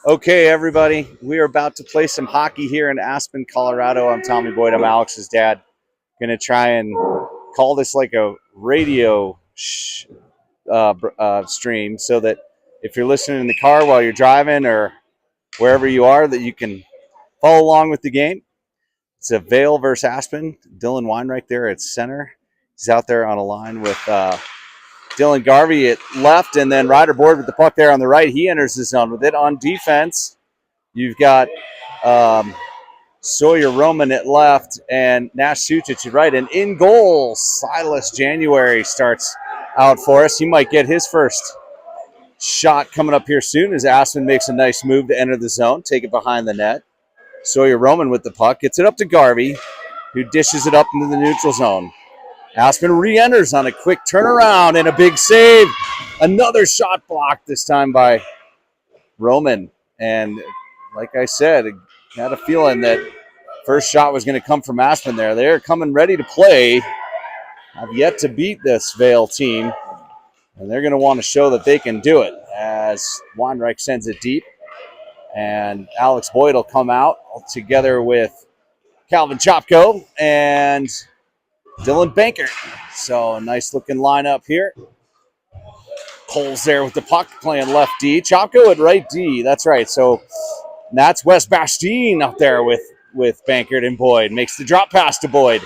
Okay, everybody, we are about to play some hockey here in Aspen, Colorado. I'm Tommy Boyd. I'm Alex's dad. Going to try and call this like a radio stream so that if you're listening in the car while you're driving or wherever you are, that you can follow along with the game. It's a Vail versus Aspen. Dylan Weinreich there at center. He's out there on a line with Dylan Garvey at left, and then Ryder Board with the puck there on the right. He enters the zone with it. On defense, you've got Sawyer Roman at left and Nash Sucic at right. And in goal, Silas January starts out for us. He might get his first shot coming up here soon as Aspen makes a nice move to enter the zone, take it behind the net. Sawyer Roman with the puck, gets it up to Garvey, who dishes it up into the neutral zone. Aspen re-enters on a quick turnaround and a big save. Another shot blocked, this time by Roman. And like I said, I had a feeling that first shot was going to come from Aspen there. They're coming ready to play. Have yet to beat this Vail team. And they're going to want to show that they can do it as Weinreich sends it deep. And Alex Boyd will come out together with Calvin Chopko and Dylan Banker. So a nice looking lineup here. Cole's there with the puck playing left D. Chopko at right D. That's right. So that's Wes Bastien up there with Bankert and Boyd. Makes the drop pass to Boyd.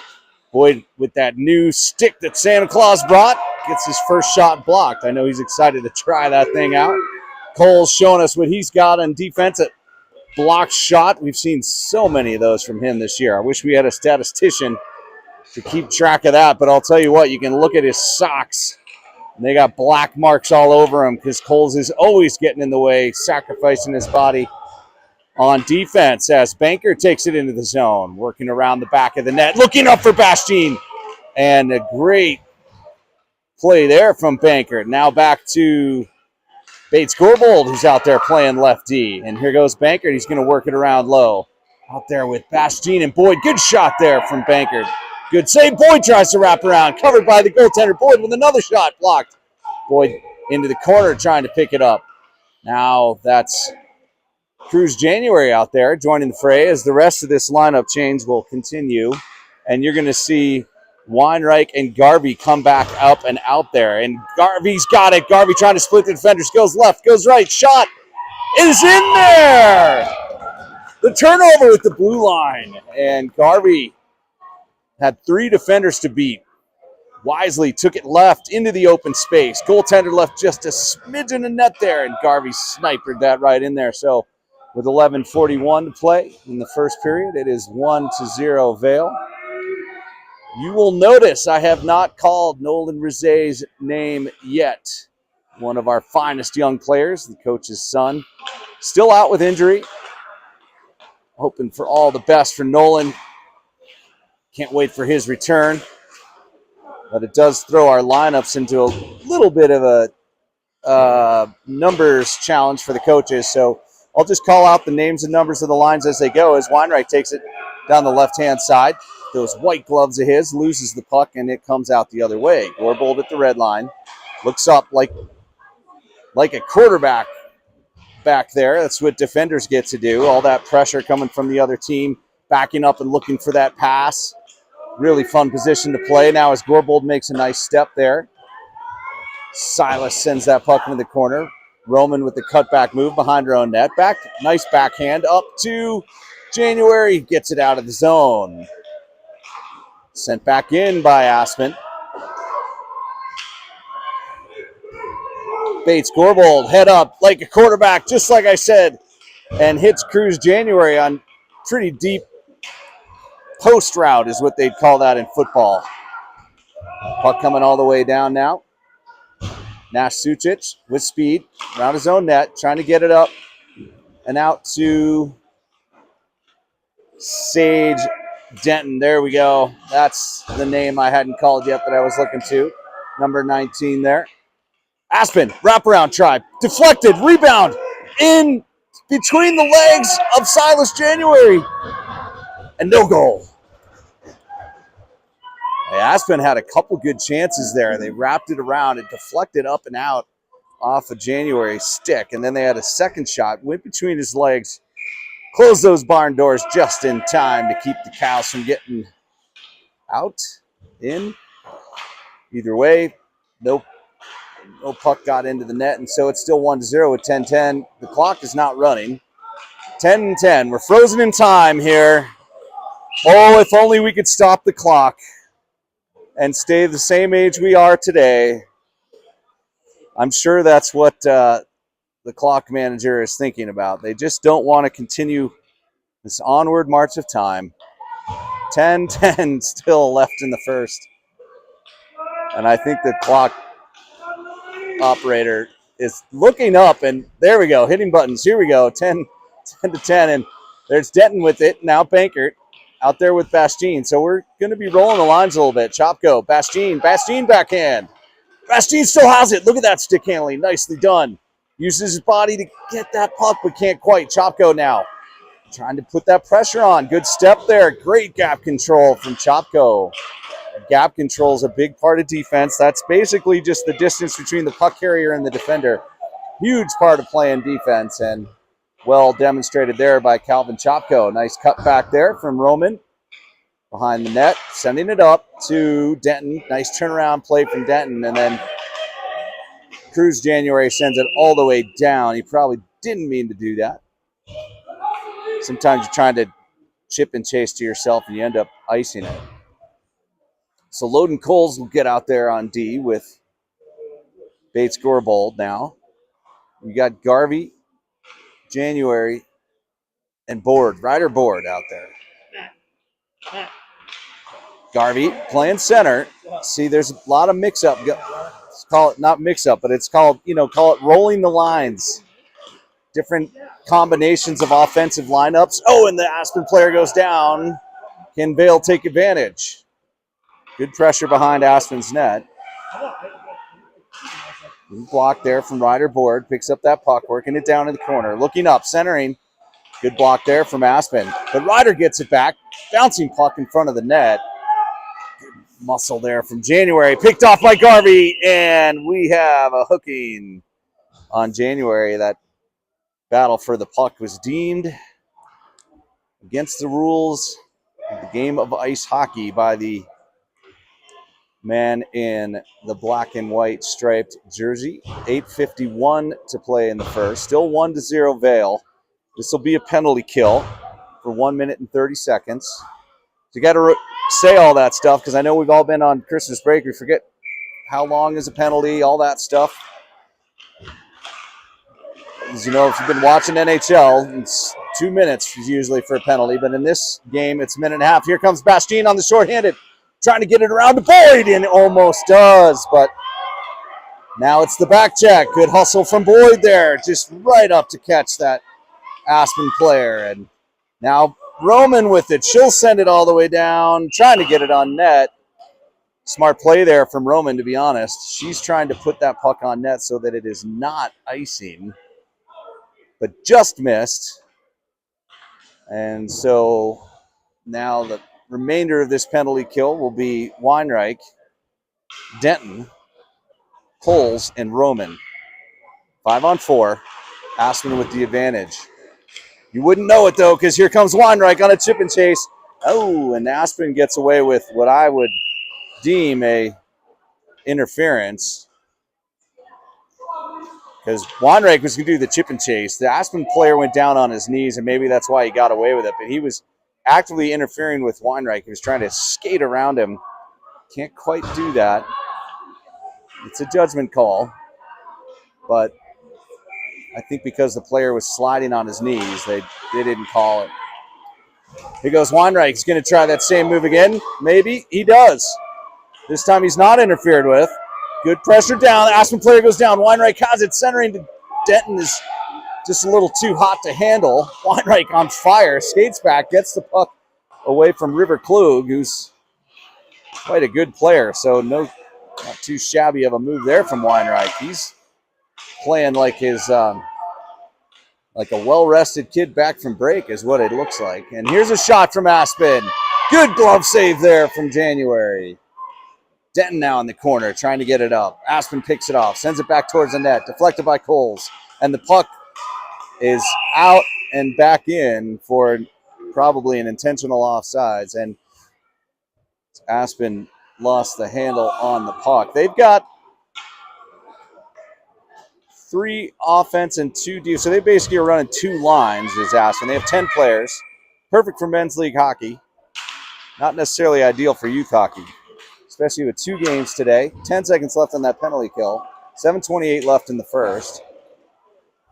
Boyd with that new stick that Santa Claus brought. Gets his first shot blocked. I know he's excited to try that thing out. Cole's showing us what he's got on defense at blocked shot. We've seen so many of those from him this year. I wish we had a statistician to keep track of that, but I'll tell you what, you can look at his socks. And they got black marks all over him because Coles is always getting in the way, sacrificing his body on defense as Banker takes it into the zone, working around the back of the net, looking up for Bastien. And a great play there from Banker. Now back to Bates Gorbold, who's out there playing left D. And here goes Banker. He's going to work it around low. Out there with Bastien and Boyd. Good shot there from Banker. Good save. Boyd tries to wrap around. Covered by the goaltender. Boyd with another shot blocked. Boyd into the corner trying to pick it up. Now that's Cruz January out there joining the fray as the rest of this lineup change will continue. And you're going to see Weinreich and Garvey come back up and out there. And Garvey's got it. Garvey trying to split the defenders. Goes left, goes right. Shot is in there. The turnover with the blue line. And Garvey had three defenders to beat. Wisely took it left into the open space. Goaltender left just a smidgen of net there. And Garvey sniped that right in there. So with 11:41 to play in the first period, it is 1-0 Vail. You will notice I have not called Nolan Rize's name yet. One of our finest young players, the coach's son, still out with injury. Hoping for all the best for Nolan. Can't wait for his return. But it does throw our lineups into a little bit of a numbers challenge for the coaches. So I'll just call out the names and numbers of the lines as they go as Weinreich takes it down the left-hand side. Those white gloves of his, loses the puck, and it comes out the other way. Gorbold at the red line. Looks up like a quarterback back there. That's what defenders get to do. All that pressure coming from the other team, backing up and looking for that pass. Really fun position to play. Now as Gorbold makes a nice step there. Silas sends that puck into the corner. Roman with the cutback move behind her own net. Back, nice backhand up to January. Gets it out of the zone. Sent back in by Aspen. Bates Gorbold, head up like a quarterback, just like I said, and hits Cruz January on pretty deep post route is what they'd call that in football. Puck coming all the way down now. Nash Sucic with speed around his own net, trying to get it up and out to Sage Denton. There we go. That's the name I hadn't called yet that I was looking to. Number 19 there. Aspen, wraparound try. Deflected, rebound in between the legs of Silas January. And no goal. Aspen had a couple good chances there. They wrapped it around. It deflected up and out off of January's stick, and then they had a second shot, went between his legs, closed those barn doors just in time to keep the Cows from getting out, in. Either way, no puck got into the net, and so it's still 1-0 with 10-10. The clock is not running. 10-10. We're frozen in time here. Oh, if only we could stop the clock and stay the same age we are today. I'm sure that's what the clock manager is thinking about. They just don't want to continue this onward march of time. 10-10 still left in the first. And I think the clock operator is looking up, and there we go, hitting buttons. Here we go, 10-10, and there's Denton with it. Now Bankert out there with Bastien. So we're going to be rolling the lines a little bit. Chopko, Bastien backhand. Bastien still has it. Look at that stick handling. Nicely done. Uses his body to get that puck, but can't quite. Chopko now trying to put that pressure on. Good step there. Great gap control from Chopko. Gap control is a big part of defense. That's basically just the distance between the puck carrier and the defender. Huge part of playing defense, and well demonstrated there by Calvin Chopko. Nice cut back there from Roman behind the net, sending it up to Denton. Nice turnaround play from Denton, and then Cruz January sends it all the way down. He probably didn't mean to do that. Sometimes you're trying to chip and chase to yourself, and you end up icing it. So Loden Coles will get out there on D with Bates Gorbold now. We got Garvey, January, and Ryder Board out there. Garvey playing center. See, there's a lot of mix-up. Let's call it not mix-up, but it's called, call it rolling the lines. Different combinations of offensive lineups. Oh, and the Aspen player goes down. Can Vale take advantage? Good pressure behind Aspen's net. Good block there from Ryder Board. Picks up that puck, working it down in the corner. Looking up, centering. Good block there from Aspen. But Ryder gets it back. Bouncing puck in front of the net. Good muscle there from January. Picked off by Garvey. And we have a hooking on January. That battle for the puck was deemed against the rules of the game of ice hockey by the man in the black and white striped jersey. 8:51 to play in the first. Still 1-0 Vale. This will be a penalty kill for 1 minute and 30 seconds. So you got to say all that stuff because I know we've all been on Christmas break. We forget how long is a penalty, all that stuff. As you know, if you've been watching NHL, it's 2 minutes usually for a penalty. But in this game, it's a minute and a half. Here comes Bastien on the shorthanded. Trying to get it around to Boyd, and almost does, but now it's the back check. Good hustle from Boyd there, just right up to catch that Aspen player. And now Roman with it. She'll send it all the way down, trying to get it on net. Smart play there from Roman, to be honest. She's trying to put that puck on net so that it is not icing, but just missed. And so now the remainder of this penalty kill will be Weinreich, Denton, Coles, and Roman. 5-on-4. Aspen with the advantage. You wouldn't know it, though, because here comes Weinreich on a chip and chase. Oh, and Aspen gets away with what I would deem a interference, because Weinreich was going to do the chip and chase. The Aspen player went down on his knees, and maybe that's why he got away with it, but he was actively interfering with Weinreich. He was trying to skate around him. Can't quite do that. It's a judgment call, but I think because the player was sliding on his knees, they didn't call it. Here goes Weinreich. He's going to try that same move again. Maybe he does. This time he's not interfered with. Good pressure down. The Aspen player goes down. Weinreich has it. Centering to Denton is just a little too hot to handle. Weinreich on fire. Skates back. Gets the puck away from River Klug, who's quite a good player. So not too shabby of a move there from Weinreich. He's playing like his like a well-rested kid back from break is what it looks like. And here's a shot from Aspen. Good glove save there from January. Denton now in the corner, trying to get it up. Aspen picks it off, sends it back towards the net, deflected by Coles. And the puck is out and back in for probably an intentional offsides. And Aspen lost the handle on the puck. They've got 3 offense and 2 defense. So they basically are running 2 lines as Aspen. They have 10 players. Perfect for men's league hockey. Not necessarily ideal for youth hockey, especially with 2 games today. 10 seconds left on that penalty kill. 7:28 left in the first.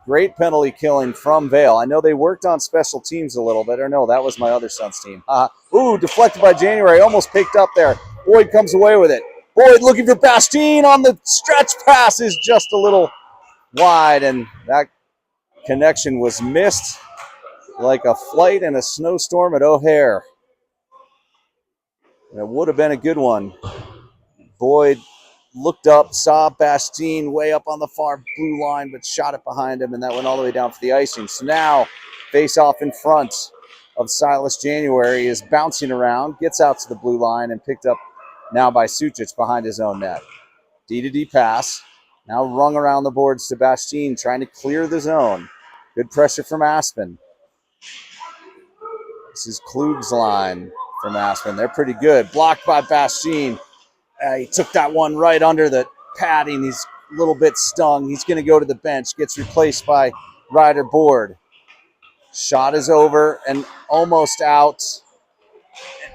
Great penalty killing from Vail. I know they worked on special teams a little bit. Or no, that was my other son's team. Ooh, deflected by January. Almost picked up there. Boyd comes away with it. Boyd looking for Bastien on the stretch pass is just a little wide, and that connection was missed like a flight in a snowstorm at O'Hare. And it would have been a good one. Boyd looked up, saw Bastien way up on the far blue line, but shot it behind him, and that went all the way down for the icing. So now, face off in front of Silas January is bouncing around, gets out to the blue line, and picked up now by Sucic behind his own net. D-to-D pass, now rung around the boards to Bastien, trying to clear the zone. Good pressure from Aspen. This is Klug's line from Aspen. They're pretty good. Blocked by Bastien. He took that one right under the padding. He's a little bit stung. He's going to go to the bench. Gets replaced by Ryder Board. Shot is over and almost out.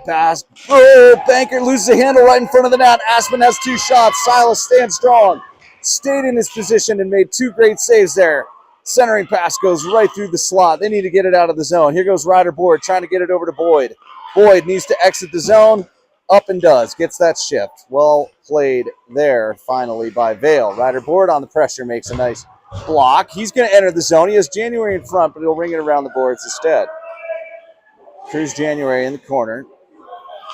Pass. Oh, Banker loses the handle right in front of the net. Aspen has 2 shots. Silas stands strong. Stayed in his position and made 2 great saves there. Centering pass goes right through the slot. They need to get it out of the zone. Here goes Ryder Board trying to get it over to Boyd. Boyd needs to exit the zone. Up and does. Gets that shift. Well played there, finally, by Vail. Ryder Board on the pressure makes a nice block. He's going to enter the zone. He has January in front, but he'll ring it around the boards instead. Here's January in the corner.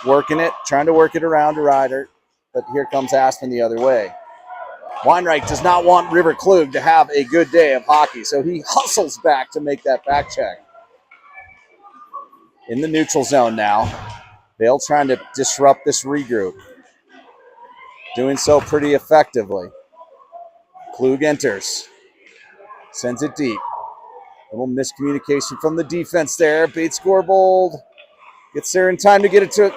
Working it, trying to work it around to Ryder, but here comes Aspen the other way. Weinreich does not want River Klug to have a good day of hockey, so he hustles back to make that back check. In the neutral zone now. Vail trying to disrupt this regroup. Doing so pretty effectively. Klug enters. Sends it deep. A little miscommunication from the defense there. Bates Scorebold gets there in time to get it to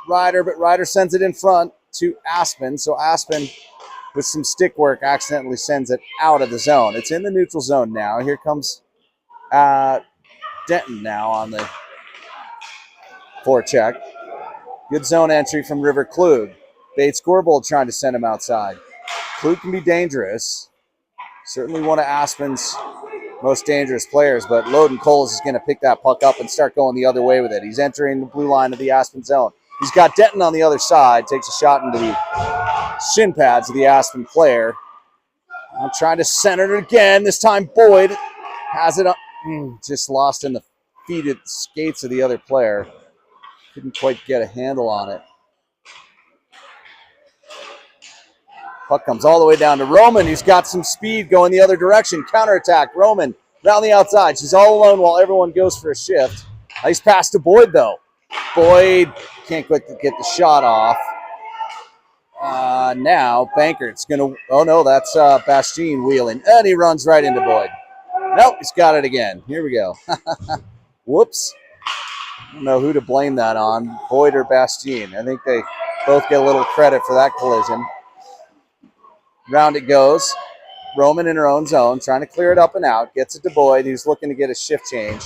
Ryder, but Ryder sends it in front to Aspen. So Aspen, with some stick work, accidentally sends it out of the zone. It's in the neutral zone now. Here comes Denton now on the forecheck. Good zone entry from River Klug. Bates Scorebold trying to send him outside. Klug can be dangerous. Certainly one of Aspen's most dangerous players, but Loden Coles is going to pick that puck up and start going the other way with it. He's entering the blue line of the Aspen zone. He's got Denton on the other side, takes a shot into the shin pads of the Aspen player. I'm trying to center it again. This time Boyd has it up. Just lost in the feet at the skates of the other player. Couldn't quite get a handle on it. Puck comes all the way down to Roman, who's got some speed going the other direction. Counterattack. Roman around the outside. She's all alone while everyone goes for a shift. Nice pass to Boyd, though. Boyd can't quite get the shot off. Now Bankert's going to... Oh, no, that's Bastien wheeling. And he runs right into Boyd. Nope, he's got it again. Here we go. Whoops. I don't know who to blame that on, Boyd or Bastien. I think they both get a little credit for that collision. Round it goes. Roman in her own zone, trying to clear it up and out. Gets it to Boyd, who's looking to get a shift change.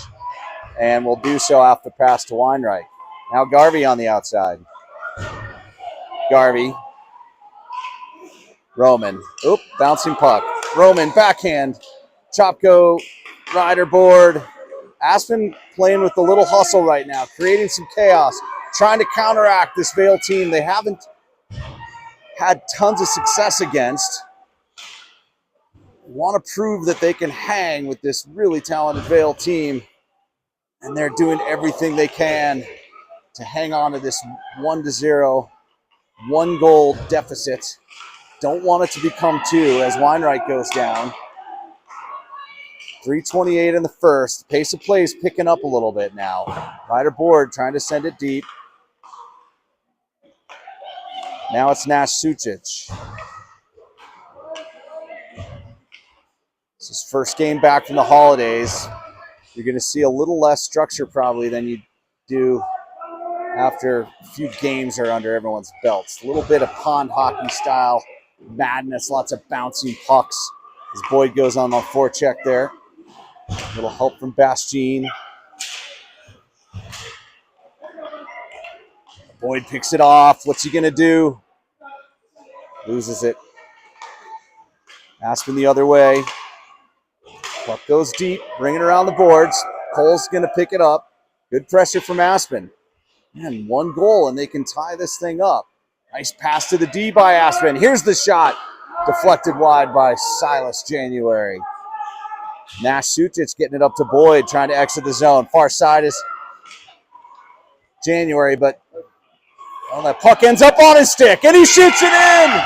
And will do so after pass to Weinreich. Now Garvey on the outside. Garvey. Roman. Oop, bouncing puck. Roman, backhand. Chopko, Ryder Board. Aspen playing with a little hustle right now, creating some chaos, trying to counteract this Vail team they haven't had tons of success against. Want to prove that they can hang with this really talented Vail team, and they're doing everything they can to hang on to this 1-0, 1-goal deficit. Don't want it to become 2 as Weinreich goes down. 3:28 in the first. The pace of play is picking up a little bit now. Ryder Board trying to send it deep. Now it's Nash Sucic. It's his first game back from the holidays. You're going to see a little less structure probably than you do after a few games are under everyone's belts. A little bit of pond hockey style madness, lots of bouncing pucks as Boyd goes on the forecheck there. A little help from Bastien. Boyd picks it off. What's he going to do? Loses it. Aspen the other way. Puck goes deep, bringing it around the boards. Cole's going to pick it up. Good pressure from Aspen. Man, one goal and they can tie this thing up. Nice pass to the D by Aspen. Here's the shot. Deflected wide by Silas January. Nash Sucic getting it up to Boyd, trying to exit the zone. Far side is January, but that puck ends up on his stick, and he shoots it in.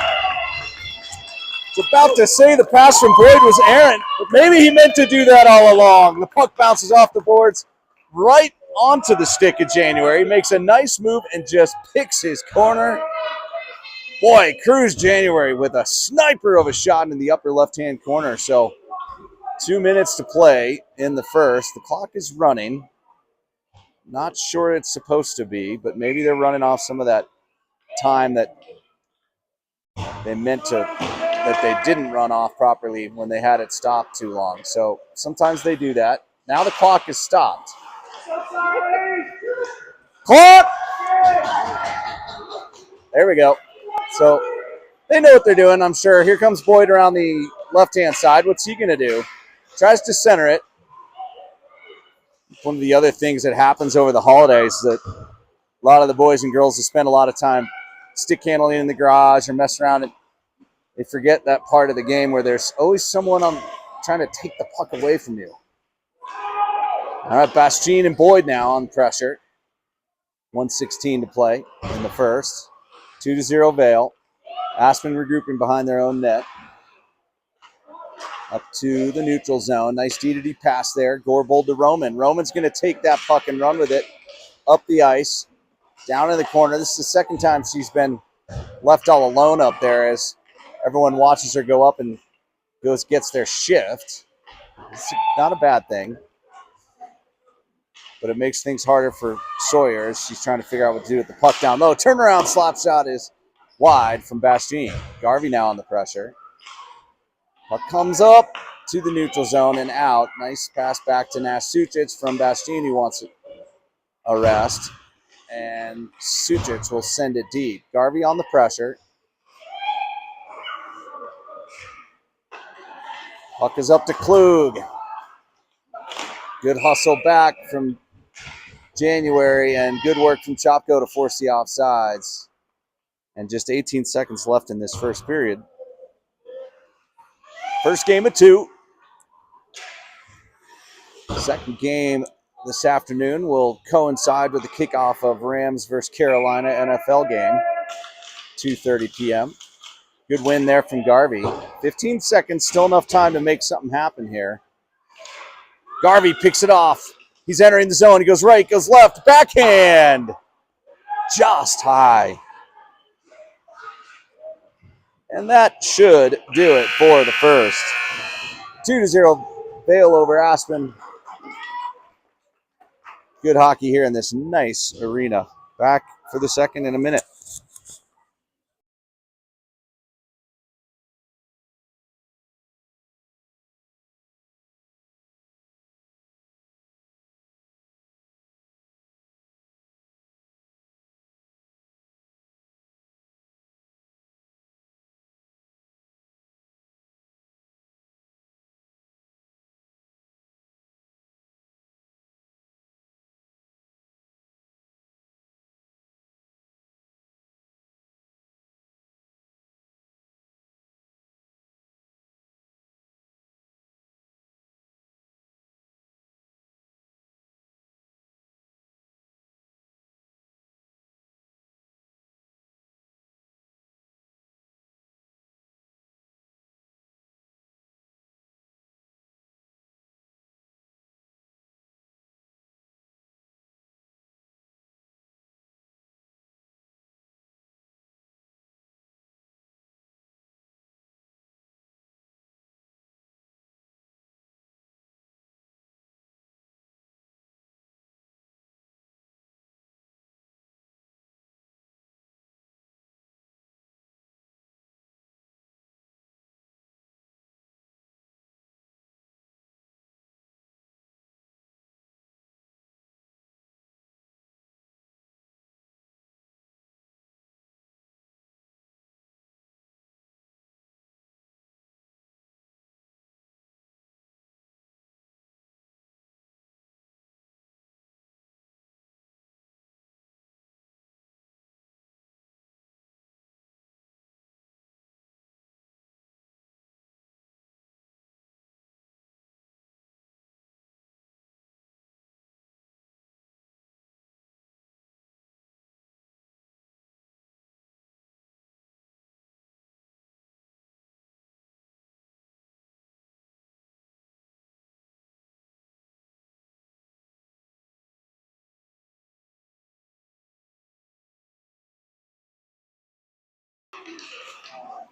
It's about to say the pass from Boyd was errant, but maybe he meant to do that all along. The puck bounces off the boards right onto the stick of January. Makes a nice move and just picks his corner. Boy, Cruz January with a sniper of a shot in the upper left-hand corner. So 2 minutes to play in the first. The clock is running. Not sure it's supposed to be, but maybe they're running off some of that time that they meant to, that they didn't run off properly when they had it stopped too long. So sometimes they do that. Now the clock is stopped. Clock! There we go. So they know what they're doing, I'm sure. Here comes Boyd around the left-hand side. What's he going to do? Tries to center it. One of the other things that happens over the holidays is that a lot of the boys and girls that spend a lot of time stick handling in the garage or mess around, and they forget that part of the game where there's always someone trying to take the puck away from you. All right, Bastien and Boyd now on pressure. 1:16 to play in the first. 2-0 Vale. Aspen regrouping behind their own net. Up to the neutral zone. Nice D-to-D pass there. Gorbold to Roman. Roman's going to take that puck and run with it up the ice, down in the corner. This is the second time she's been left all alone up there as everyone watches her go up and gets their shift. It's not a bad thing, but it makes things harder for Sawyer as she's trying to figure out what to do with the puck down low. Turnaround slap shot is wide from Bastien. Garvey now on the pressure. Puck comes up to the neutral zone and out. Nice pass back to Nash Sucic from Bastien, who wants a rest. And Sucic will send it deep. Garvey on the pressure. Puck is up to Klug. Good hustle back from January and good work from Chopko to force the offsides. And just 18 seconds left in this first period. First game of 2. Second game this afternoon will coincide with the kickoff of Rams versus Carolina NFL game, 2:30 p.m. Good win there from Garvey. 15 seconds, still enough time to make something happen here. Garvey picks it off. He's entering the zone. He goes right, goes left, backhand. Just high. And that should do it for the first. 2-0 Vale over Aspen. Good hockey here in this nice arena. Back for the second in a minute.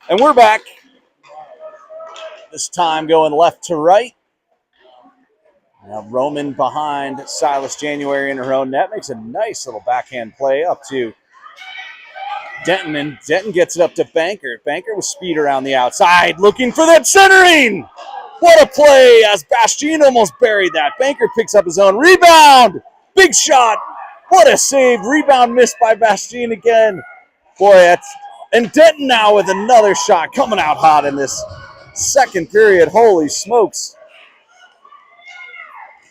And we're back. This time going left to right. Now Roman behind Silas January in her own net. Makes a nice little backhand play up to Denton, and Denton gets it up to Banker. Banker with speed around the outside, looking for that centering. What a play as Bastien almost buried that. Banker picks up his own rebound. Big shot. What a save. Rebound missed by Bastien again. Boy, and Denton now with another shot coming out hot in this second period. Holy smokes.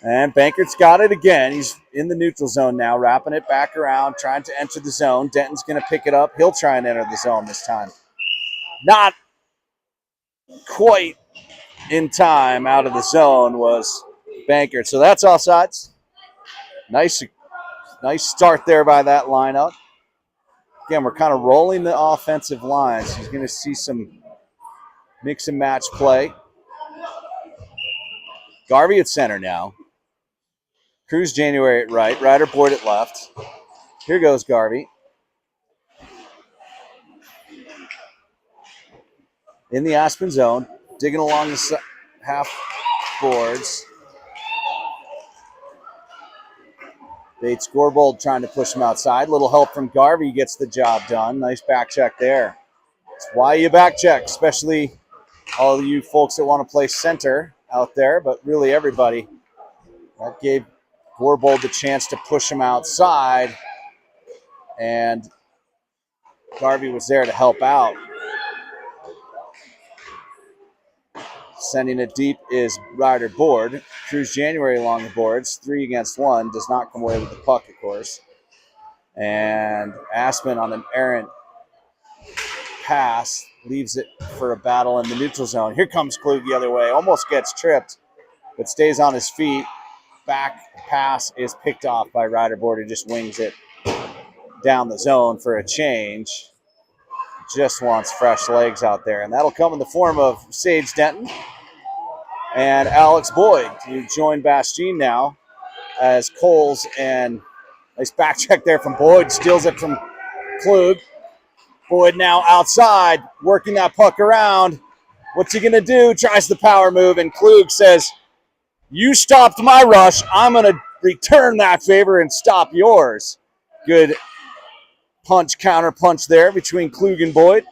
And Bankert's got it again. He's in the neutral zone now, wrapping it back around, trying to enter the zone. Denton's going to pick it up. He'll try and enter the zone this time. Not quite in time out of the zone was Bankert. So that's offsides. Nice start there by that lineup. Again, we're kind of rolling the offensive lines. He's going to see some mix and match play. Garvey at center now. Cruz January at right. Ryder Boyd at left. Here goes Garvey. In the Aspen zone. Digging along the half boards. Bates Gorbold trying to push him outside. Little help from Garvey gets the job done. Nice back check there. That's why you back check, especially all of you folks that want to play center out there, but really everybody. That gave Gorbold the chance to push him outside, and Garvey was there to help out. Sending it deep is Ryder Board. Cruz January along the boards. 3 against 1. Does not come away with the puck, of course. And Aspen on an errant pass leaves it for a battle in the neutral zone. Here comes Klug the other way. Almost gets tripped, but stays on his feet. Back pass is picked off by Ryder Board, who just wings it down the zone for a change. Just wants fresh legs out there, and that'll come in the form of Sage Denton and Alex Boyd, who join Bastien now as Coles, and nice back check there from Boyd, steals it from Klug. Boyd now outside, working that puck around. What's he going to do? Tries the power move, and Klug says, "You stopped my rush. I'm going to return that favor and stop yours." Good punch, counter punch there between Klug and Boyd.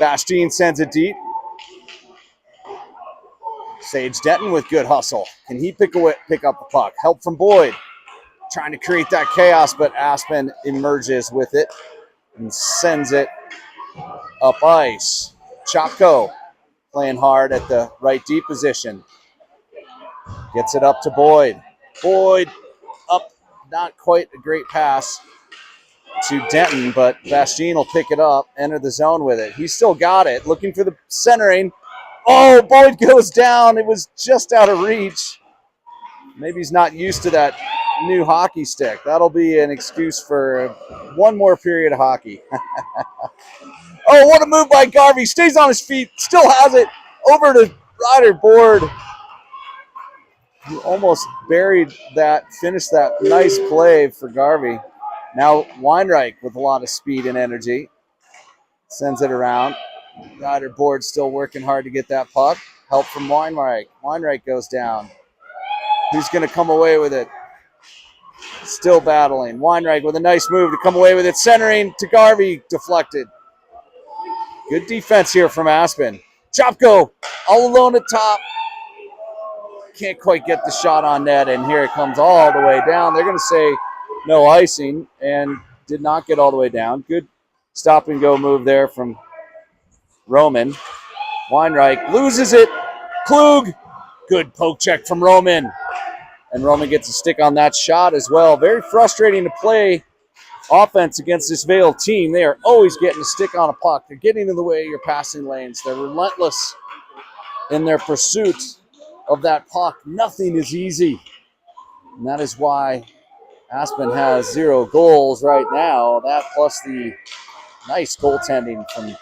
Bastien sends it deep. Sage Denton with good hustle. Can he pick up the puck? Help from Boyd. Trying to create that chaos, but Aspen emerges with it and sends it up ice. Chopko playing hard at the right deep position. Gets it up to Boyd. Boyd up, not quite a great pass to Denton, but Bastien will pick it up, enter the zone with it. He's still got it, looking for the centering. Oh, Boyd goes down. It was just out of reach. Maybe he's not used to that new hockey stick. That'll be an excuse for one more period of hockey. Oh, what a move by Garvey. Stays on his feet, still has it. Over to Ryder Board. He almost buried that, finished that nice play for Garvey. Now Weinreich with a lot of speed and energy. Sends it around. Ryder Board still working hard to get that puck. Help from Weinreich. Weinreich goes down. Who's going to come away with it? Still battling. Weinreich with a nice move to come away with it. Centering to Garvey. Deflected. Good defense here from Aspen. Chopko all alone at top. Can't quite get the shot on net, and here it comes all the way down. They're going to say no icing, and did not get all the way down. Good stop-and-go move there from Roman. Weinreich loses it. Klug. Good poke check from Roman. And Roman gets a stick on that shot as well. Very frustrating to play offense against this Vail team. They are always getting a stick on a puck. They're getting in the way of your passing lanes. They're relentless in their pursuit of that puck. Nothing is easy. And that is why Aspen has 0 goals right now. That plus the nice goaltending from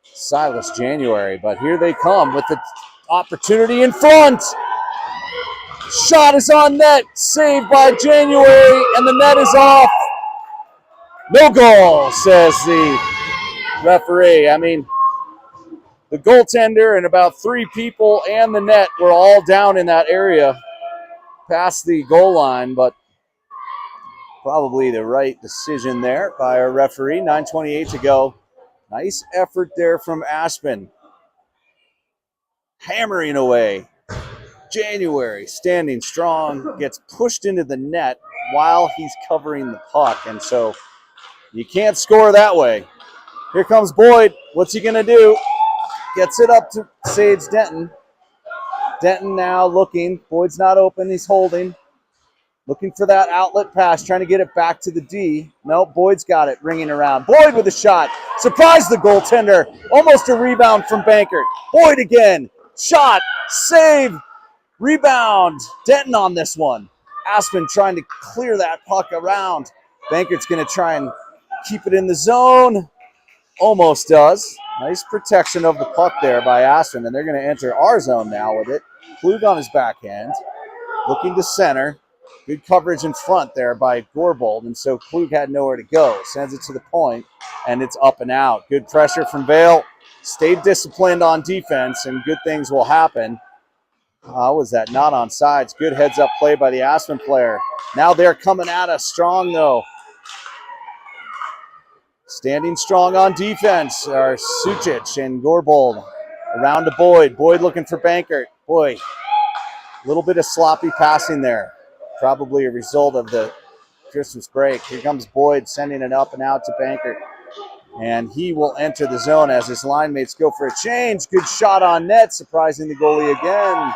Silas January. But here they come with the opportunity in front. Shot is on net. Saved by January, and the net is off. No goal, says the referee. I mean, the goaltender and about 3 people and the net were all down in that area past the goal line, but probably the right decision there by our referee. 9:28 to go. Nice effort there from Aspen. Hammering away. January standing strong, gets pushed into the net while he's covering the puck, and so you can't score that way. Here comes Boyd. What's he going to do? Gets it up to Sage Denton. Denton now looking. Boyd's not open. He's holding. Looking for that outlet pass, trying to get it back to the D. No, Boyd's got it, ringing around. Boyd with a shot. Surprised the goaltender. Almost a rebound from Bankert. Boyd again. Shot. Save. Rebound. Denton on this one. Aspen trying to clear that puck around. Bankert's going to try and keep it in the zone. Almost does. Nice protection of the puck there by Aspen, and they're going to enter our zone now with it. Klug on his backhand. Looking to center. Good coverage in front there by Gorbold, and so Klug had nowhere to go. Sends it to the point, and it's up and out. Good pressure from Vail. Stayed disciplined on defense, and good things will happen. How was that? Not on sides. Good heads-up play by the Aspen player. Now they're coming at us strong, though. Standing strong on defense are Sucic and Gorbold. Around to Boyd. Boyd looking for Bankert. Boy, a little bit of sloppy passing there. Probably a result of the Christmas break. Here comes Boyd sending it up and out to Bankert. And he will enter the zone as his line mates go for a change. Good shot on net, surprising the goalie again.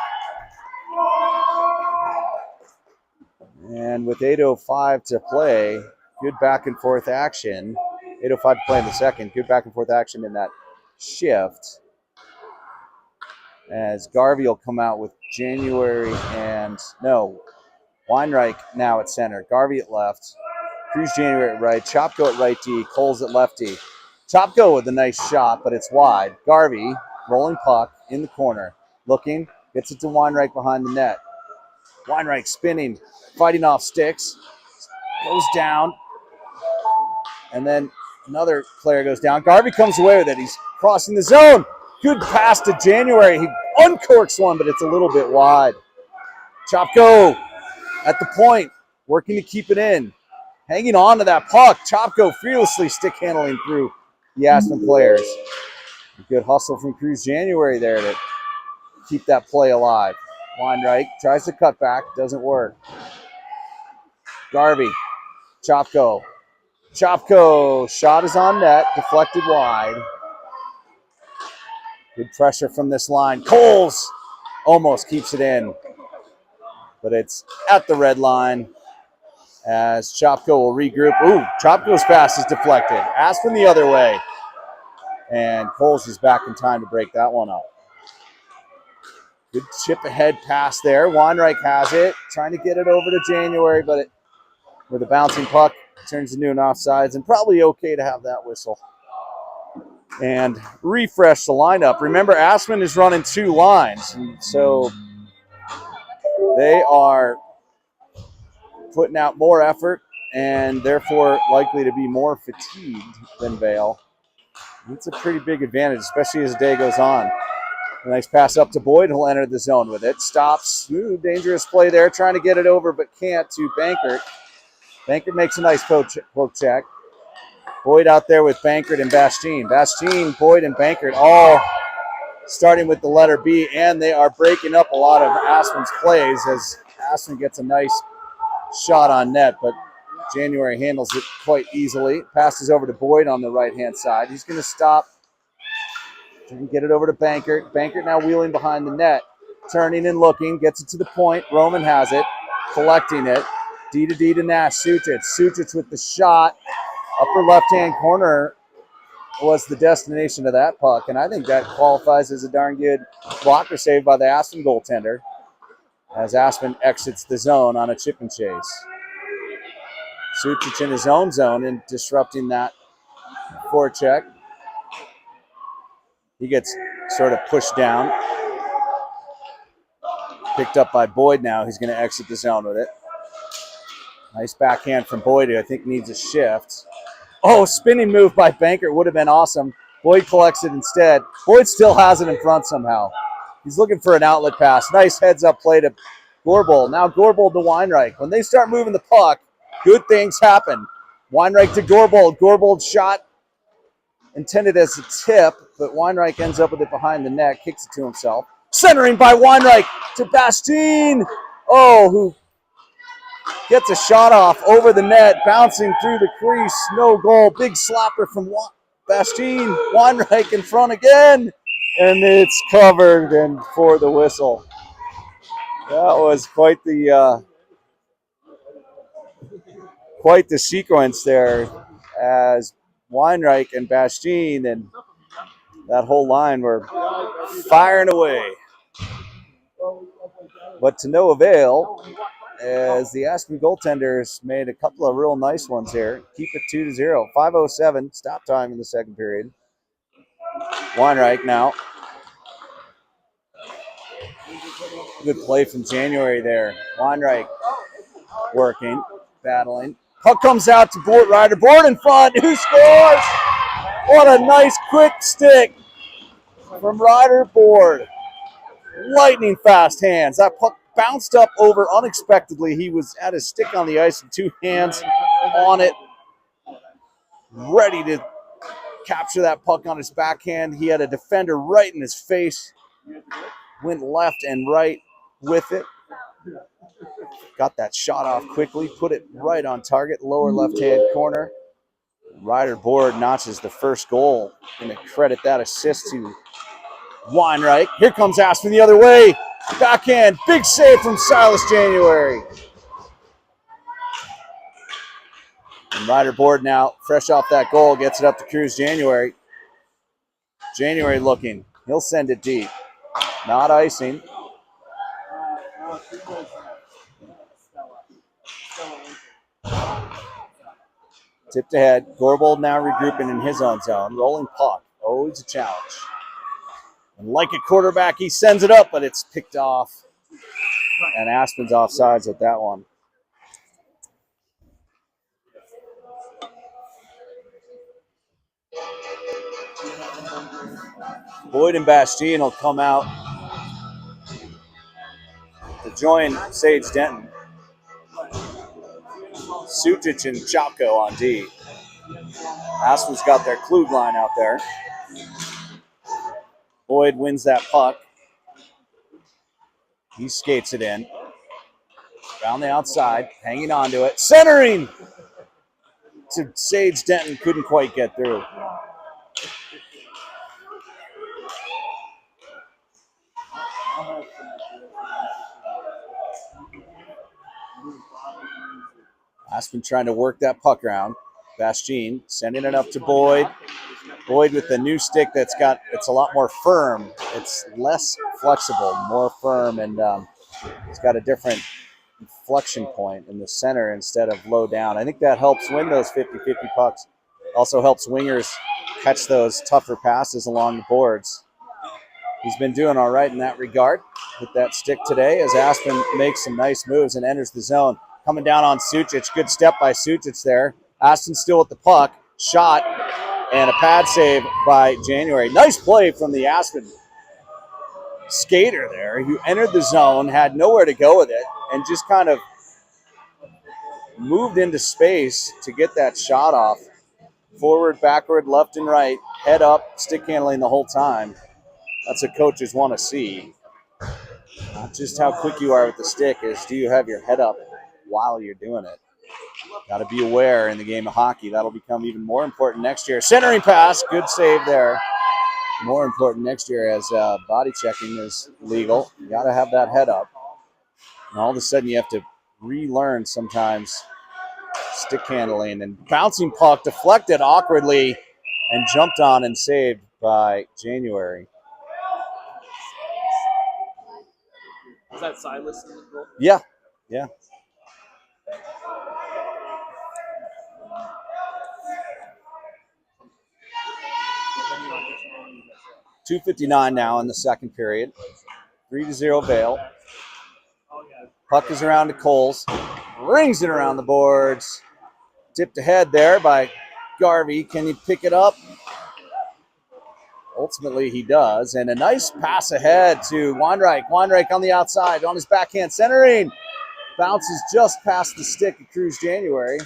And with 8:05 to play, good back and forth action. 8:05 to play in the second. Good back and forth action in that shift. As Garvey will come out with January and Weinreich now at center. Garvey at left. Cruz January at right. Chopko at right D. Coles at left D. Chopko with a nice shot, but it's wide. Garvey, rolling puck in the corner. Looking, gets it to Weinreich behind the net. Weinreich spinning, fighting off sticks. Goes down. And then another player goes down. Garvey comes away with it. He's crossing the zone. Good pass to January. He uncorks one, but it's a little bit wide. Chopko at the point, working to keep it in. Hanging on to that puck. Chopko fearlessly stick handling through the Aspen players. A good hustle from Cruz January there to keep that play alive. Weinreich tries to cut back. Doesn't work. Garvey. Chopko. Chopko. Shot is on net. Deflected wide. Good pressure from this line. Coles almost keeps it in. But it's at the red line as Chopko will regroup. Ooh, Chopko's pass is deflected. Aspen the other way. And Coles is back in time to break that one up. Good chip ahead pass there. Weinreich has it. Trying to get it over to January, but with a bouncing puck, turns into an offsides, and probably okay to have that whistle. And refresh the lineup. Remember, Aspen is running 2 lines, and so they are putting out more effort and therefore likely to be more fatigued than Vail. It's a pretty big advantage, especially as the day goes on. A nice pass up to Boyd. He'll enter the zone with it. Stops. Ooh, dangerous play there. Trying to get it over, but can't to Bankert. Bankert makes a nice poke check. Boyd out there with Bankert and Bastien. Bastien, Boyd, and Bankert all starting with the letter B, and they are breaking up a lot of Aspen's plays as Aspen gets a nice shot on net, but January handles it quite easily. Passes over to Boyd on the right-hand side. He's going to stop and get it over to Bankert. Bankert now wheeling behind the net. Turning and looking. Gets it to the point. Roman has it. Collecting it. D to D to Nash. Sucic. Sucic with the shot. Upper left-hand corner was the destination of that puck, and I think that qualifies as a darn good blocker save by the Aspen goaltender as Aspen exits the zone on a chip and chase. Sucic in his own zone and disrupting that forecheck. He gets sort of pushed down. Picked up by Boyd now. He's going to exit the zone with it. Nice backhand from Boyd, who I think needs a shift. Oh, spinning move by Banker would have been awesome. Boyd collects it instead. Boyd still has it in front somehow. He's looking for an outlet pass. Nice heads-up play to Gourbold. Now Gourbold to Weinreich. When they start moving the puck, good things happen. Weinreich to Gourbold. Gourbold shot intended as a tip, but Weinreich ends up with it behind the net, kicks it to himself. Centering by Weinreich to Bastien. Oh, who gets a shot off over the net, bouncing through the crease. No goal. Big slapper from Bastien. Weinreich in front again, and it's covered and for the whistle. That was quite the sequence there, as Weinreich and Bastien and that whole line were firing away. But to no avail, as the Aspen goaltenders made a couple of real nice ones here. Keep it 2-0. 5:07 stop time in the second period. Weinreich now. Good play from January there. Weinreich working, battling. Puck comes out to Ryder. Board in front. Who scores? What a nice quick stick from Ryder Board. Lightning fast hands. That puck bounced up over unexpectedly. He was at his stick on the ice with two hands on it, ready to capture that puck on his backhand. He had a defender right in his face. Went left and right with it. Got that shot off quickly, put it right on target, lower left-hand corner. Ryder Board notches the first goal. Going to credit that assist to Weinreich. Here comes Aspen the other way. Backhand, big save from Silas January. And Ryder Board now, fresh off that goal, gets it up to Cruz January. January looking. He'll send it deep. Not icing. Tipped ahead. Gourbold now regrouping in his own zone. Rolling puck. Always a challenge. And like a quarterback, he sends it up, but it's picked off. And Aspen's offsides at that one. Boyd and Bastien will come out to join Sage Denton. Sutic and Chalco on D. Aspen's got their Klug line out there. Boyd wins that puck. He skates it in. Around the outside, hanging on to it. Centering to Sage Denton. Couldn't quite get through. Aspen trying to work that puck around. Bastien sending it up to Boyd. Boyd with the new stick it's a lot more firm. It's less flexible, more firm, and it's got a different inflection point in the center instead of low down. I think that helps win those 50-50 pucks. Also helps wingers catch those tougher passes along the boards. He's been doing all right in that regard with that stick today as Aspen makes some nice moves and enters the zone. Coming down on Sutic. Good step by Sutic there. Aspen still with the puck. Shot and a pad save by January. Nice play from the Aspen skater there who entered the zone, had nowhere to go with it, and just kind of moved into space to get that shot off. Forward, backward, left and right, head up, stick handling the whole time. That's what coaches want to see. Not just how quick you are with the stick, is do you have your head up while you're doing it. Got to be aware in the game of hockey. That'll become even more important next year. Centering pass, good save there. More important next year as body checking is legal. You got to have that head up. And all of a sudden you have to relearn sometimes stick handling, and bouncing puck deflected awkwardly and jumped on and saved by January. Is that Silas in the goal? Yeah. 2:59 now in the second period. 3-0 Vale. Puck is around to Coles. Rings it around the boards. Tipped ahead there by Garvey. Can he pick it up? Ultimately, he does. And a nice pass ahead to Weinreich. Weinreich on the outside on his backhand centering. Bounces just past the stick of Cruz January.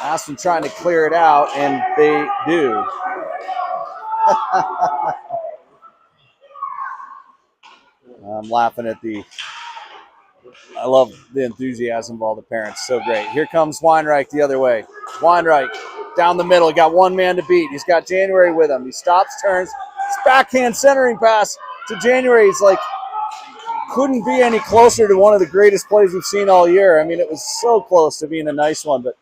Aspen trying to clear it out, and they do. I'm laughing at I love the enthusiasm of all the parents. So great. Here comes Weinreich the other way. Weinreich down the middle. He got one man to beat. He's got January with him. He stops, turns. His backhand centering pass to January. He's like, couldn't be any closer to one of the greatest plays we've seen all year. I mean, it was so close to being a nice one, but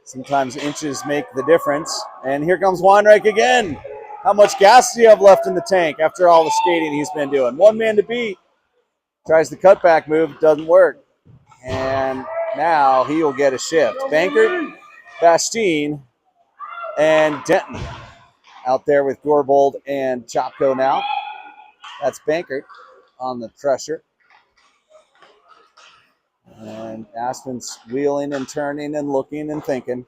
sometimes inches make the difference. And here comes Weinreich again. How much gas do you have left in the tank after all the skating he's been doing? One man to beat. Tries the cutback move, doesn't work. And now he will get a shift. Bankert, Bastine, and Denton out there with Gorbold and Chopko now. That's Bankert on the pressure. And Aspen's wheeling and turning and looking and thinking.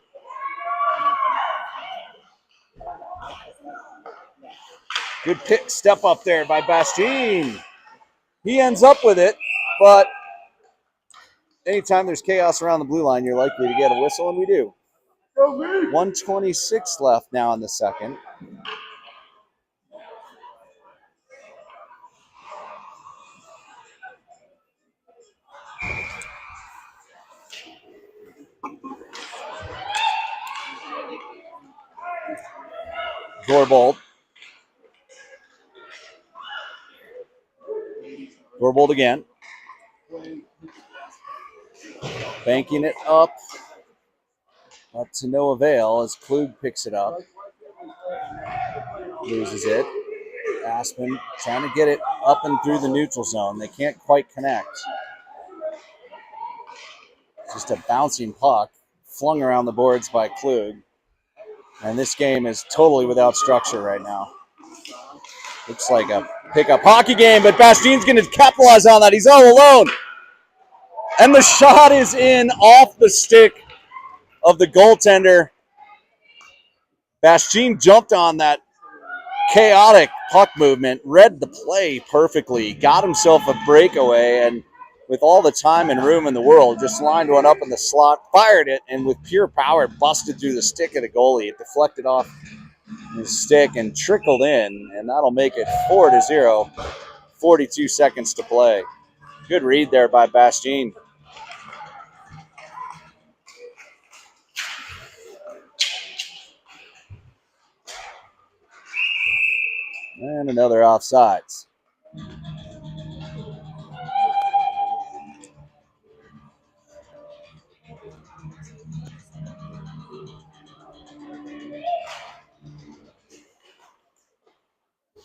Good pick, step up there by Bastine. He ends up with it, but anytime there's chaos around the blue line, you're likely to get a whistle, and we do. 1:26 left now in the second. Gorbold. Gorbold again. Banking it up. But to no avail as Klug picks it up. Loses it. Aspen trying to get it up and through the neutral zone. They can't quite connect. Just a bouncing puck flung around the boards by Klug. And this game is totally without structure right now. Looks like a pickup hockey game, but Bastien's going to capitalize on that. He's all alone. And the shot is in off the stick of the goaltender. Bastien jumped on that chaotic puck movement, read the play perfectly, got himself a breakaway, and with all the time and room in the world, just lined one up in the slot, fired it, and with pure power, busted through the stick of the goalie. It deflected off his stick and trickled in, and that'll make it 4-0. 42 seconds to play. Good read there by Bastien. And another offsides.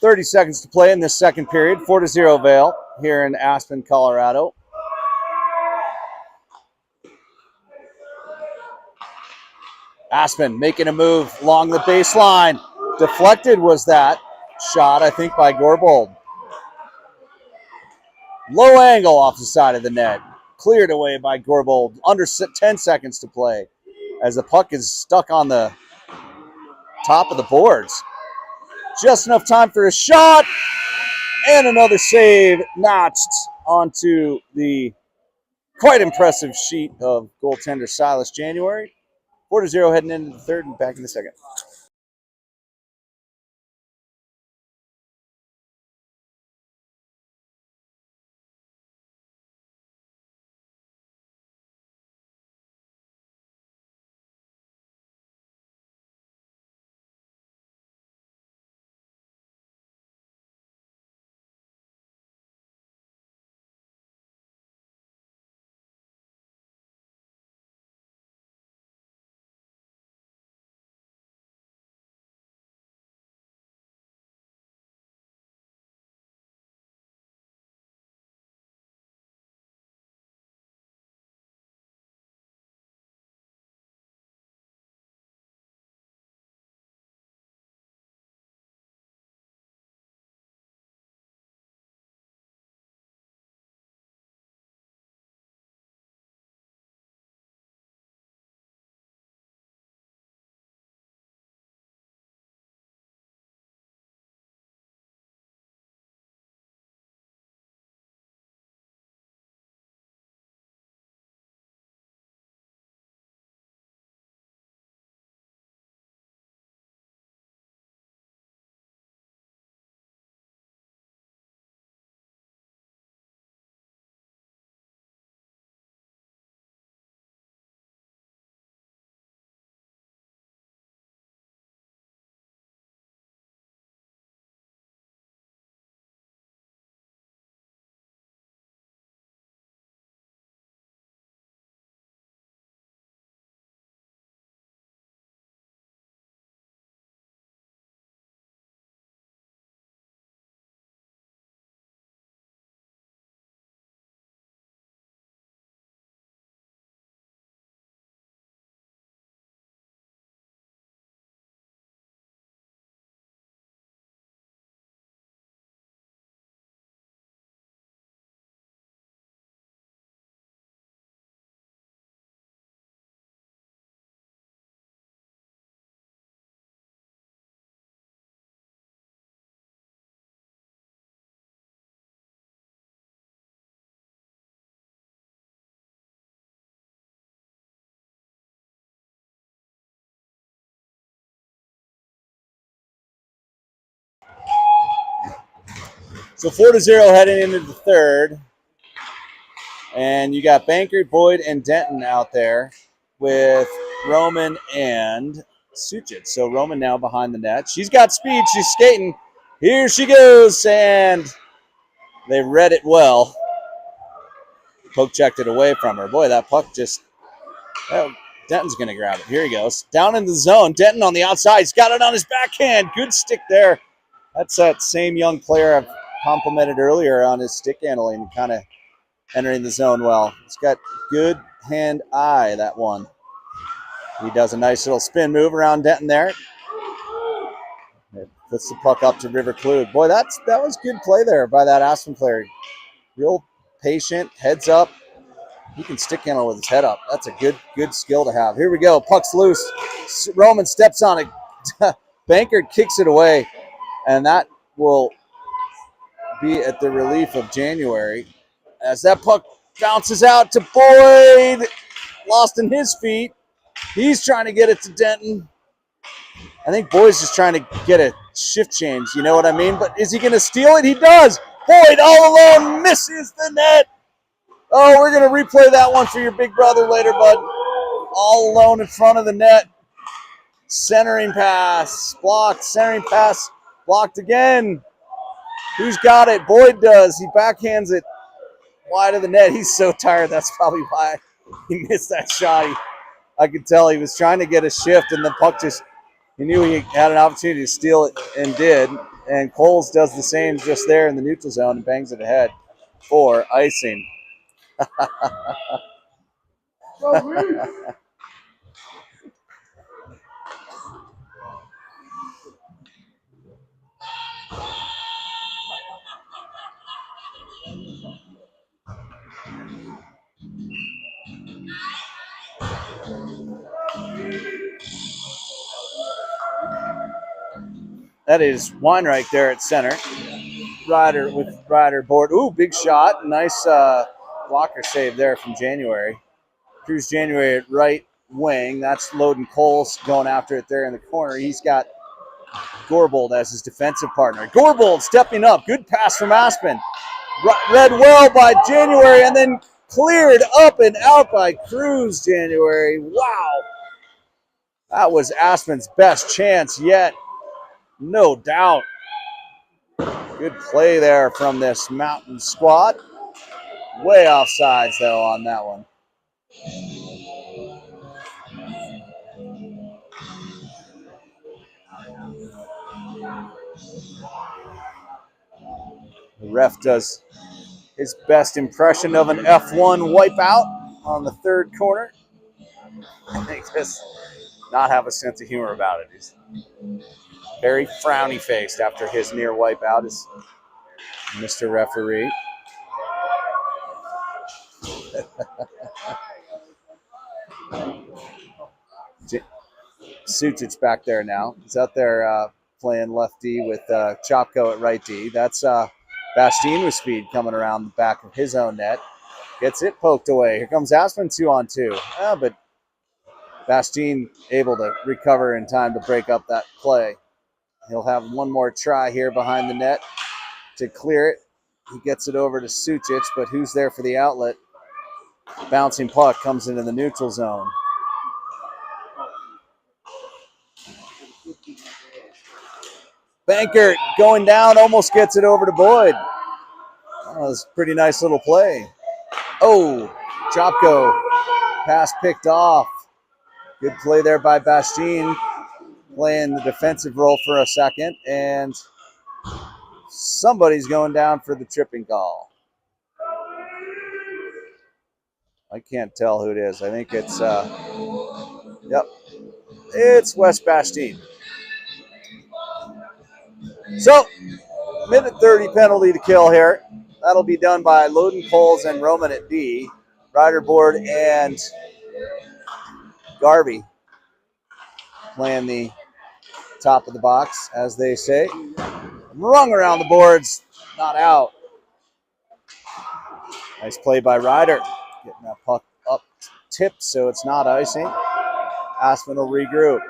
.30 seconds to play in this second period. 4-0 Vale here in Aspen, Colorado. Aspen making a move along the baseline. Deflected was that shot, I think, by Gorbold. Low angle off the side of the net. Cleared away by Gorbold. Under 10 seconds to play as the puck is stuck on the top of the boards. Just enough time for a shot. And another save notched onto the quite impressive sheet of goaltender Silas January. 4-0 heading into the third and back in the second. So 4-0 heading into the third. And you got Banker, Boyd, and Denton out there with Roman and Sucic. So Roman now behind the net. She's got speed. She's skating. Here she goes. And they read it well. Poke checked it away from her. Boy, that puck just... Oh, Denton's going to grab it. Here he goes. Down in the zone. Denton on the outside. He's got it on his backhand. Good stick there. That's that same young player I've complimented earlier on his stick handling, kind of entering the zone well. He's got good hand-eye, that one. He does a nice little spin move around Denton there. It puts the puck up to River Klug. Boy, that was good play there by that Aspen player. Real patient, heads up. He can stick handle with his head up. That's a good skill to have. Here we go. Puck's loose. Roman steps on it. Banker kicks it away, and that will be at the relief of January. As that puck bounces out to Boyd, lost in his feet. He's trying to get it to Denton. I think Boyd's just trying to get a shift change, you know what I mean? But is he going to steal it? He does. Boyd all alone misses the net. Oh, we're going to replay that one for your big brother later, bud. All alone in front of the net. Centering pass blocked. Centering pass blocked again. Who's got it? Boyd does. He backhands it wide of the net. He's so tired. That's probably why he missed that shot. I could tell he was trying to get a shift, and the puck just, he knew he had an opportunity to steal it and did. And Coles does the same just there in the neutral zone and bangs it ahead for icing. That is Weinreich there at center. Ryder board. Ooh, big shot. Nice blocker save there from January. Cruz January at right wing. That's Loden Coles going after it there in the corner. He's got Gorbold as his defensive partner. Gorbold stepping up. Good pass from Aspen. Read well by January and then cleared up and out by Cruz January. Wow. That was Aspen's best chance yet. No doubt. Good play there from this Mountain squad. Way off sides, though, on that one. The ref does his best impression of an F1 wipeout on the third corner. I think just not have a sense of humor about it. He's very frowny faced after his near wipeout is Mr. Referee. Sucic back there now. He's out there playing left D with Chopko at right D. That's Bastien with speed coming around the back of his own net. Gets it poked away. Here comes Aspen 2-on-2. But Bastien able to recover in time to break up that play. He'll have one more try here behind the net to clear it. He gets it over to Sucic, but who's there for the outlet? Bouncing puck comes into the neutral zone. Banker going down, almost gets it over to Boyd. That was a pretty nice little play. Oh, Chopko. Pass picked off. Good play there by Bastien, playing the defensive role for a second. And somebody's going down for the tripping call. I can't tell who it is. I think it's, yep, it's Wes Bastien. So, minute 30 penalty to kill here. That'll be done by Loden Coles and Roman at D. Ryderboard and Garvey playing the top of the box, as they say. Rung around the boards, not out. Nice play by Ryder. Getting that puck up tipped so it's not icing. Aspen will regroup.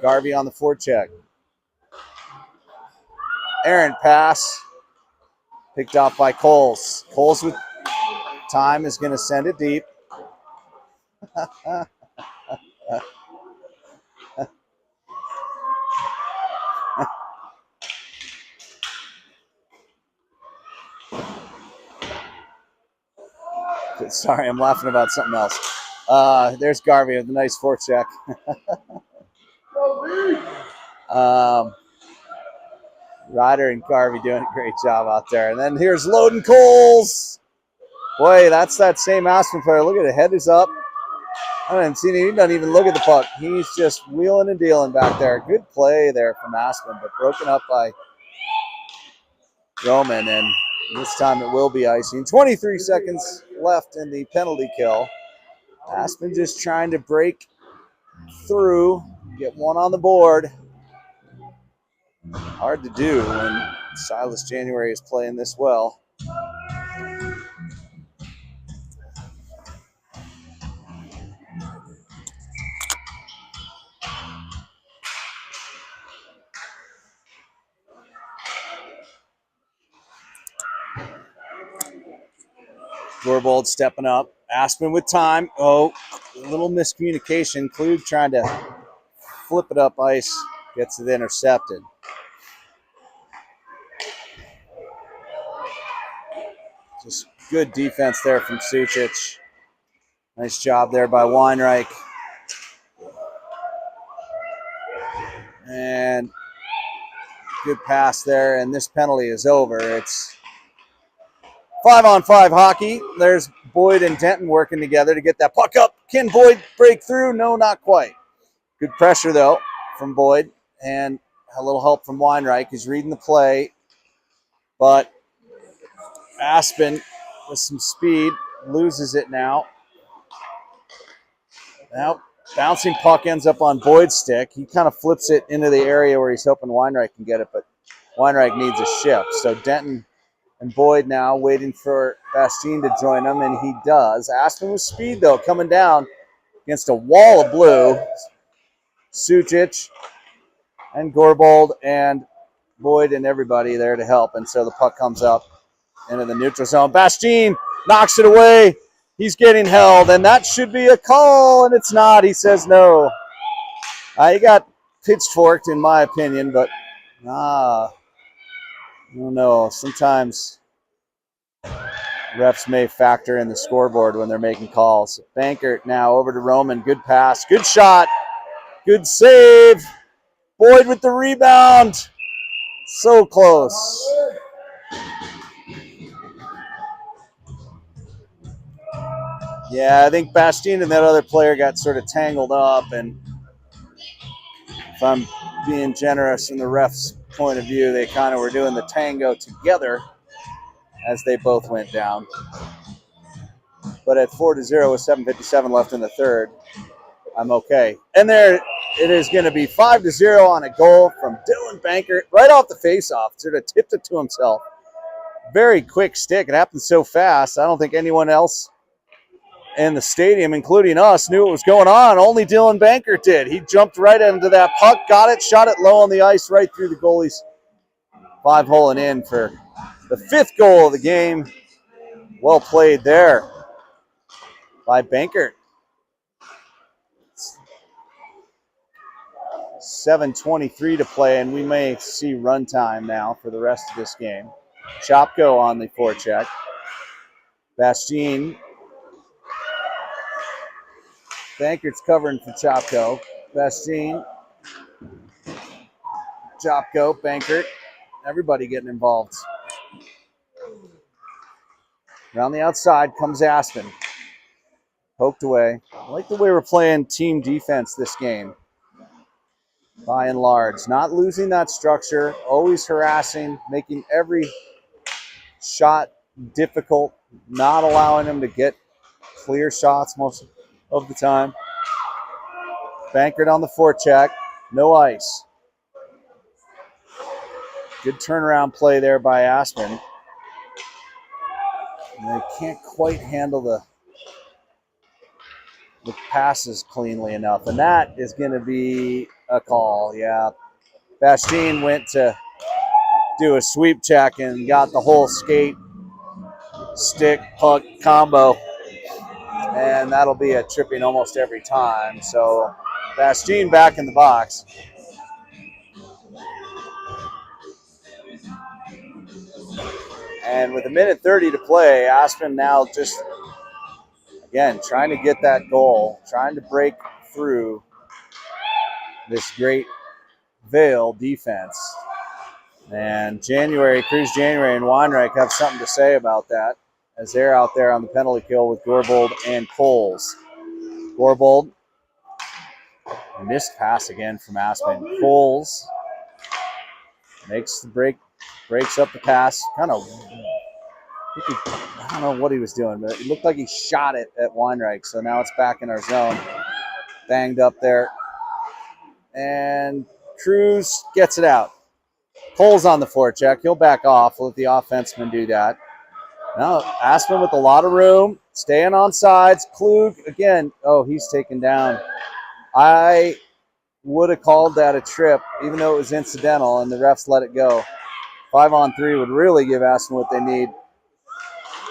Garvey on the forecheck. Aaron pass. Picked off by Coles. Coles with time is going to send it deep. Sorry, I'm laughing about something else. There's Garvey with a nice forecheck. Ryder and Garvey doing a great job out there. And then here's Loden Coles. Boy, that's that same Aspen player. Look at it, head is up. I haven't seen him. He doesn't even look at the puck. He's just wheeling and dealing back there. Good play there from Aspen, but broken up by Roman. And this time it will be icing. 23 seconds left in the penalty kill. Aspen just trying to break through, get one on the board. Hard to do when Silas January is playing this well. Gorbold stepping up. Aspen with time. Oh, a little miscommunication. Klug trying to flip it up ice. Gets it intercepted. Just good defense there from Sucic. Nice job there by Weinreich. And good pass there, and this penalty is over. It's 5-on-5 hockey. There's Boyd and Denton working together to get that puck up. Can Boyd break through? No, not quite. Good pressure, though, from Boyd, and a little help from Weinreich. He's reading the play, but Aspen, with some speed, loses it now. Now, bouncing puck ends up on Boyd's stick. He kind of flips it into the area where he's hoping Weinreich can get it, but Weinreich needs a shift. So Denton and Boyd now waiting for Bastien to join them, and he does. Aspen with speed, though, coming down against a wall of blue. Sucic and Gorbold and Boyd and everybody there to help, and so the puck comes up into the neutral zone. Bastien knocks it away. He's getting held, and that should be a call, and it's not. He says no. He got pitchforked, in my opinion, but I don't know. Sometimes refs may factor in the scoreboard when they're making calls. Bankert now over to Roman. Good pass. Good shot. Good save. Boyd with the rebound. So close. Yeah, I think Bastien and that other player got sort of tangled up, and if I'm being generous in the ref's point of view, they kind of were doing the tango together as they both went down. But at 4-0 with 7:57 left in the third, I'm okay. And there it is going to be 5-0 on a goal from Dylan Bankert right off the faceoff. Sort of tipped it to himself. Very quick stick. It happened so fast. I don't think anyone else in the stadium, including us, knew what was going on. Only Dylan Bankert did. He jumped right into that puck, got it, shot it low on the ice, right through the goalie's 5-hole and in for the 5th goal of the game. Well played there by Bankert. 7:23 to play, and we may see run time now for the rest of this game. Chopko on the forecheck. Bastien. Bankert's covering for Chopko. Bastien. Chopko, Bankert. Everybody getting involved. Around the outside comes Aspen. Poked away. I like the way we're playing team defense this game. By and large. Not losing that structure. Always harassing. Making every shot difficult. Not allowing them to get clear shots most of the time. Bankert on the forecheck. No ice. Good turnaround play there by Aspen. And they can't quite handle the passes cleanly enough. And that is going to be a call, yeah. Bastien went to do a sweep check and got the whole skate, stick, puck combo. And that'll be a tripping almost every time. So Bastien back in the box. And with 1:30 to play, Aspen now just, again, trying to get that goal, trying to break through this great Vail defense. And Cruz January and Weinreich have something to say about that as they're out there on the penalty kill with Gorbold and Coles. Gorbold, missed pass again from Aspen. Coles makes the break, breaks up the pass. I don't know what he was doing, but it looked like he shot it at Weinreich. So now it's back in our zone. Banged up there. And Cruz gets it out. Cole's on the forecheck. He'll back off. Let the offenseman do that. Now Aspen with a lot of room. Staying on sides. Klug, again. Oh, he's taken down. I would have called that a trip, even though it was incidental, and the refs let it go. 5-on-3 would really give Aspen what they need.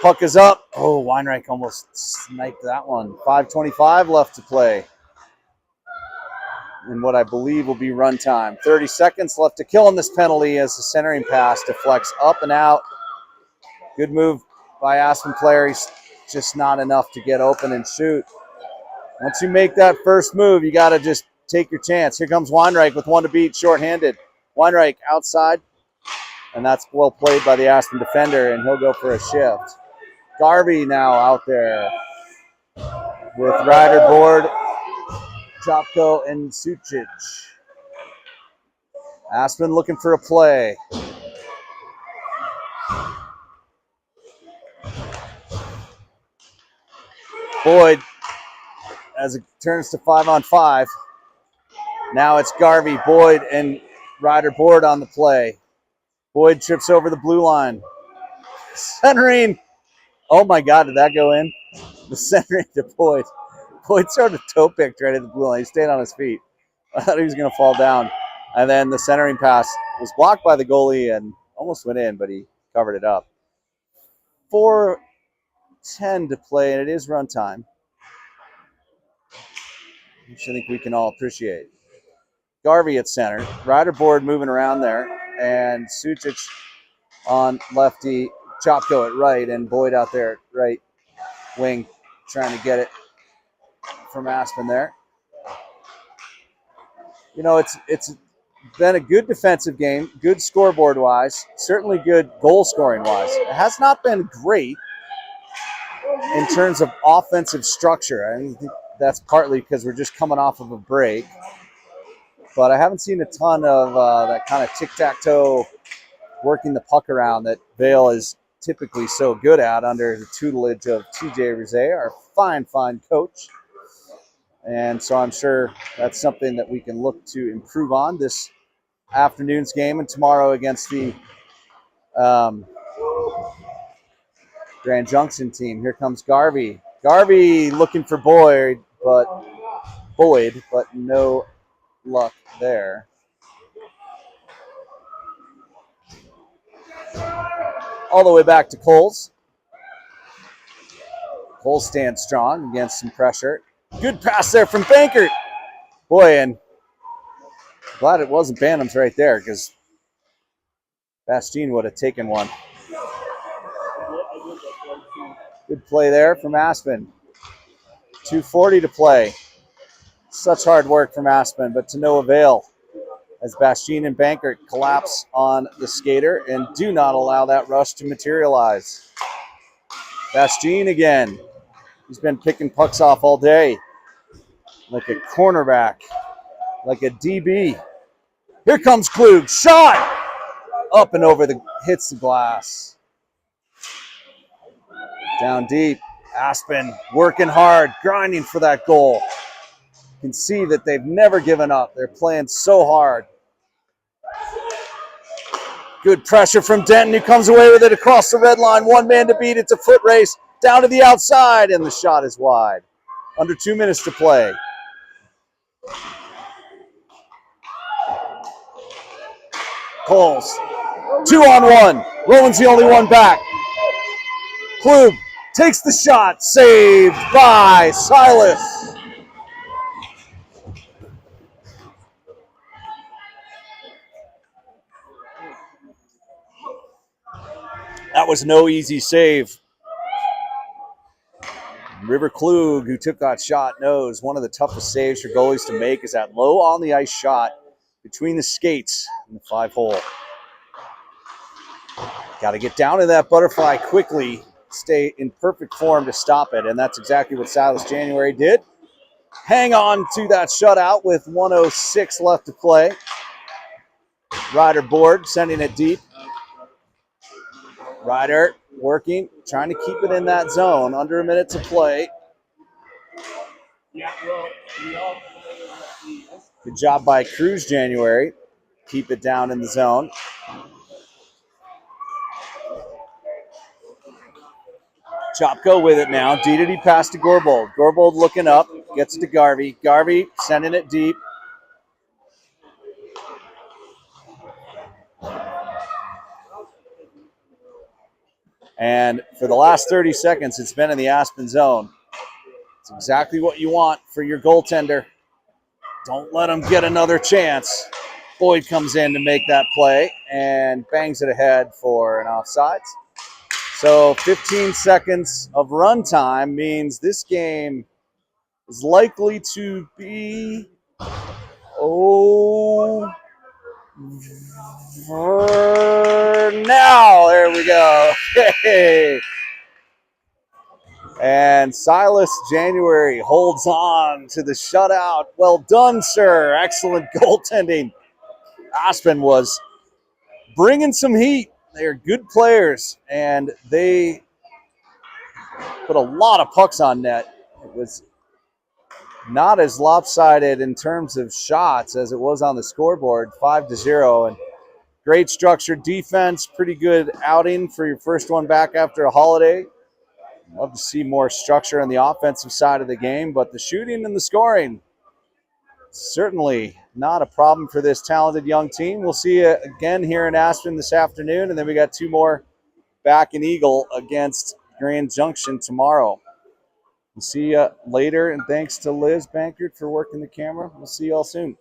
Puck is up. Oh, Weinreich almost sniped that one. 5:25 left to play in what I believe will be run time. 30 seconds left to kill on this penalty as the centering pass deflects up and out. Good move by Aspen player. He's just not enough to get open and shoot. Once you make that first move, you got to just take your chance. Here comes Weinreich with one to beat, shorthanded. Weinreich outside, and that's well played by the Aspen defender, and he'll go for a shift. Garvey now out there with Ryder Board, Chopko, and Sucic. Aspen looking for a play. Boyd, as it turns to 5-on-5. Now it's Garvey, Boyd, and Ryder Board on the play. Boyd trips over the blue line. Centering. Oh my God, did that go in? The centering to Boyd. Boyd sort of toe picked right at the blue line. He stayed on his feet. I thought he was going to fall down. And then the centering pass was blocked by the goalie and almost went in, but he covered it up. 4:10 to play, and it is run time, which I think we can all appreciate. Garvey at center. Ryder Board moving around there. And Sucic on lefty. Chopko at right, and Boyd out there at right wing trying to get it from Aspen there. You know, it's been a good defensive game, good scoreboard-wise, certainly good goal-scoring-wise. It has not been great in terms of offensive structure. I think that's partly because we're just coming off of a break. But I haven't seen a ton of that kind of tic-tac-toe working the puck around that Vail is typically so good at under the tutelage of TJ Rizet, our fine coach. And so I'm sure that's something that we can look to improve on this afternoon's game and tomorrow against the Grand Junction team. Here comes Garvey. Garvey looking for Boyd, but no luck there. All the way back to Coles. Coles stands strong against some pressure. Good pass there from Bankert. Boy, and glad it wasn't Bantams right there because Bastien would have taken one. Good play there from Aspen. 2:40 to play. Such hard work from Aspen, but to no avail as Bastien and Bankert collapse on the skater and do not allow that rush to materialize. Bastien again. He's been picking pucks off all day. Like a cornerback. Like a DB. Here comes Klug. Shot! Up and over hits the glass. Down deep. Aspen working hard, grinding for that goal. You can see that they've never given up. They're playing so hard. Good pressure from Denton, who comes away with it across the red line. One man to beat. It's a foot race down to the outside, and the shot is wide. Under 2 minutes to play. Coles 2-on-1. Rowan's the only one back. Klug takes the shot. Saved by Silas. That was no easy save. River Klug, who took that shot, knows one of the toughest saves for goalies to make is that low on the ice shot between the skates and the 5-hole. Got to get down to that butterfly quickly, stay in perfect form to stop it, and that's exactly what Silas January did. Hang on to that shutout with 1:06 left to play. Ryder board, sending it deep. Ryder working, trying to keep it in that zone. Under a minute to play. Good job by Cruz January. Keep it down in the zone. Chopko with it now. D pass to Gorbold. Gorbold looking up. Gets it to Garvey. Garvey sending it deep. And for the last 30 seconds, it's been in the Aspen zone. It's exactly what you want for your goaltender. Don't let him get another chance. Boyd comes in to make that play and bangs it ahead for an offsides. So 15 seconds of run time means this game is likely to be now. There we go. Hey. And Silas January holds on to the shutout. Well done, sir. Excellent goaltending. Aspen was bringing some heat. They are good players, and they put a lot of pucks on net. It was not as lopsided in terms of shots as it was on the scoreboard, 5-0. And great structured defense, pretty good outing for your first one back after a holiday. Love to see more structure on the offensive side of the game, but the shooting and the scoring, certainly not a problem for this talented young team. We'll see you again here in Aspen this afternoon, and then we got 2 more back in Eagle against Grand Junction tomorrow. We'll see you later, and thanks to Liz Bankert for working the camera. We'll see you all soon.